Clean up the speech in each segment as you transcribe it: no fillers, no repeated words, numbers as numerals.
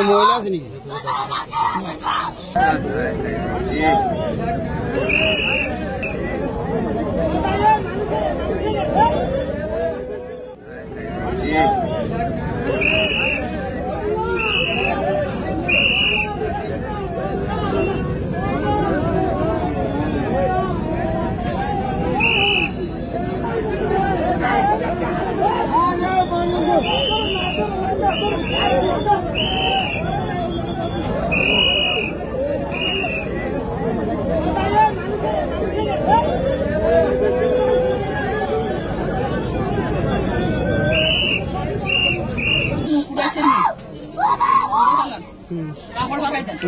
মহিলা আছে নাকি?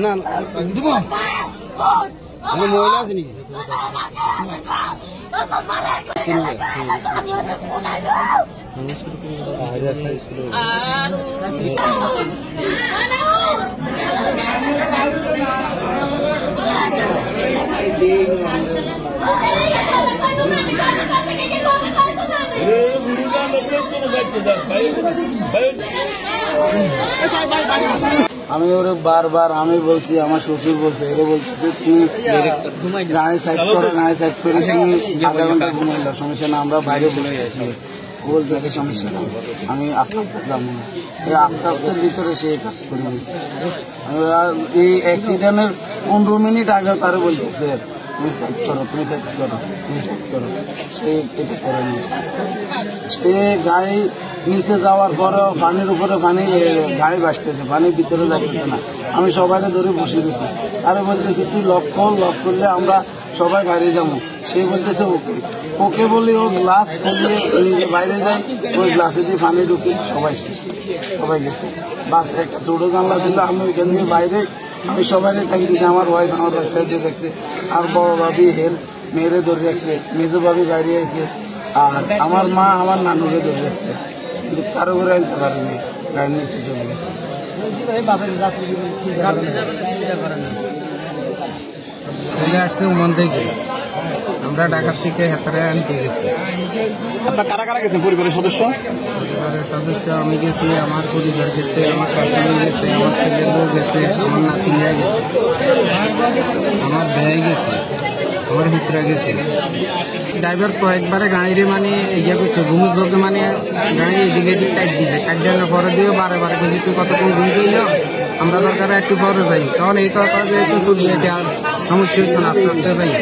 না মহিলা আছে নাকি? আমি ওরে বারবার আমি বলছি, আমার শ্বশুর বলছে, এরা বলছে তুমি গাড়ি সাইড করো, গাড়ি সাইড করে তুমি আধা ঘন্টা ঘুমাইলো, সমস্যা না, আমরা বাইরে বসে গেছি। বলতেছে সমস্যা না, আমি আস্তে আস্তে যাবো না, আস্তে আস্তে ভিতরে সে কাজ করে দিয়েছে। এই অ্যাক্সিডেন্টের 15 মিনিট আগে তারা বলতেছে তুমি সাইড করো, তুমি সাইড করো, তুমি সাইড করো, সে এটা করেনি। সে গাড়ি নিচে যাওয়ার পরেও পানির উপরে পানি গাড়ি বাসতেছে, পানির ভিতরে যাইতেছে না। আমি সবাই ধরে বসে গেছি, তারা বলতেছে তুই লক করলে আমরা সবাই বাইরে যাবো। সে বলতেছে ওকে ওকে বলি, ও গ্লাস খুলিয়ে নিজে বাইরে যায়, ওই গ্লাসে দিয়ে পানি ঢুকি, সবাই গেছে। বাস একটা ছোট জানলা ছিল, আমি ওইখান দিয়ে বাইরে আমি সবাই ট্যাঙ্কিতে, আমার ওয়াইফ আমার বাচ্চা দিয়ে রাখছে, আর বড় ভাবি মেয়েরে ধরে রাখছে, মেজো ভাবি বাইরে আছে, আর আমার মা আমার নানুরে ধরে রাখছে, কিন্তু কারো করে আনতে পারিনি, গাড়ি নিচে চলে গেছে। চলে আসছে ওমান থেকে, আমরা ঢাকা থেকে হেতারে আনতে গেছি। আপনার কারা কারা গেছেন পরিবারের সদস্য? পরিবারের সদস্য আমি গেছি, আমার পরিবার গেছে, আমার শাশুড়ি গেছে, আমার ছেলে বউ গেছে, আমার নাতিরা গেছে, আমার ভাই গেছে, আমার হিতরা গেছে। ড্রাইভার কয়েকবারে গাড়িরে মানে ইয়ে করছে, ঘুমের যোগে মানে গাড়ি এদিকে এদিক টাইট দিয়েছে, টাইট দেওয়ার পরে দিয়ে বারে গেছি তুই কতক্ষণ ঘুম দিল, আমরা দরকার একটু পরে যাই, তখন এই কথা যে একটু চলে গেছে, আর সমস্যা হইতো না, আস্তে আস্তে যাই।